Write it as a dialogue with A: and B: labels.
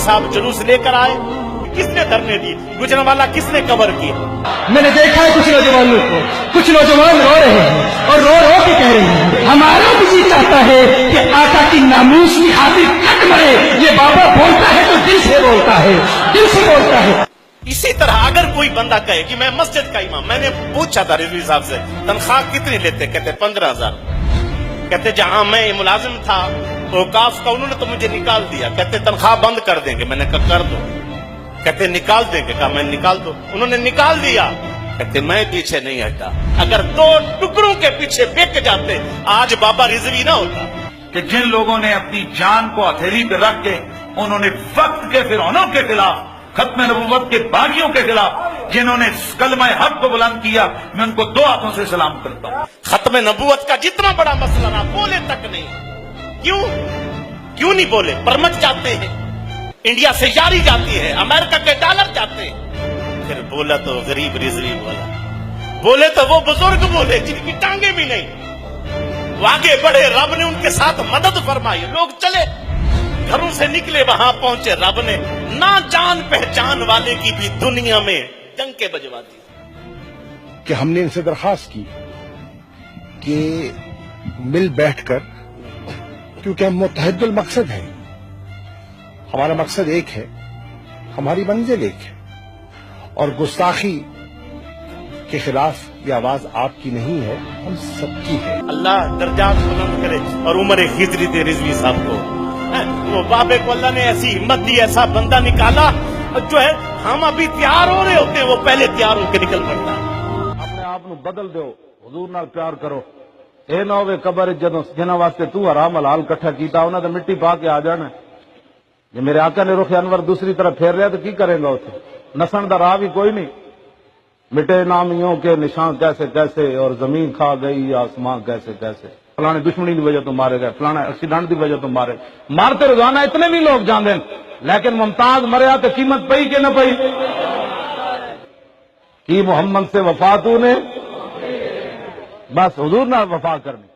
A: साहब जुलूस लेकर आए, किसने धरने दिए, गुजरांवाला किसने कवर किया?
B: मैंने देखा है कुछ नौजवानों को, कुछ नौजवान रो रहे हैं और रो रो के कह रहे हैं हमारा भी जी चाहता है कि आका की नामूस की खातिर कट मरे। ये बाबा बोलता है तो दिल से बोलता है, दिल से बोलता है।
A: इसी तरह अगर कोई बंदा कहे कि मैं मस्जिद का इमाम, मैंने पूछा था रिजवी साहब से तनख्वाह कितनी लेते, कहते 15,000। कहते जहां मैं मुलाजिम था औकाफ का, उन्होंने तो मुझे निकाल दिया, कहते तनख्वाह बंद कर देंगे, मैंने कहा कर दो, कहते निकाल देंगे, कहा मैं निकाल दो, उन्होंने निकाल दिया, कहते मैं पीछे नहीं हटा। अगर 2 टुकड़ों के पीछे बिक जाते आज बाबा रिजवी ना होता।
C: कि जिन लोगों ने अपनी जान को हथेली पे रख के उन्होंने वक्त के फिरौनों के खिलाफ, खत्म नबूवत के बागियों के खिलाफ जिन्होंने कलमा हक को बुलंद किया, मैं उनको 2 हाथों से सलाम करता हूं।
A: खत्म नबूवत का जितना बड़ा मसला ना, बोले तक नहीं। क्यों नहीं बोले? परमत जाते हैं, इंडिया से यारी जाती है, अमेरिका के डॉलर जाते हैं। फिर बोला तो गरीब रिजवी बोला, बोले तो वो बुजुर्ग बोले जिनकी टांगे भी नहीं, वो आगे बढ़े, रब ने उनके साथ मदद फरमाई, लोग चले, घरों से निकले, वहां पहुंचे, रब ने ना जान पहचान वाले की भी दुनिया में डंके बजवा दी।
D: कि हमने इनसे दरखास्त की कि मिल बैठकर, क्योंकि हम मुत्तहिदुल मकसद हैं, हमारा मकसद एक है, हमारी मंजिल एक है, और गुस्ताखी के खिलाफ ये आवाज आपकी नहीं है, हम सबकी है।
A: अल्लाह दर्जात बुलंद करे और उम्र खिजरी दे रिजवी साहब को। वो बाबे को अल्लाह ने ऐसी हिम्मत दी, ऐसा बंदा निकाला जो है हम अभी तैयार हो रहे होते हैं, वो पहले तैयार होकर निकल पड़ता है।
E: अपने आप को बदल दो, हुजूर नाल प्यार करो। ए ना होवे कबर जदों जिन्हां वास्ते तू हराम हलाल इकट्ठा कीता उन्हां ते मिट्टी पा के आ जाना। जे मेरे आका ने रुख अनवर दूसरी तरफ फेर लिया तो की करेगा उसे? नसन दा राह भी कोई नहीं। मिटे नामियों के निशान कैसे कैसे, और जमीन खा गई आसमां कैसे कैसे। फलाने दुश्मनी की वजह तो मारे गए, फलाना एक्सीडेंट की वजह तो मारे, मारते रोजाना इतने भी लोग जाते हैं, लेकिन मुमताज मरिया तो कीमत पई कि न पई? की मोहम्मद से वफा तूने, बस हुजूर नाल वफा करनी।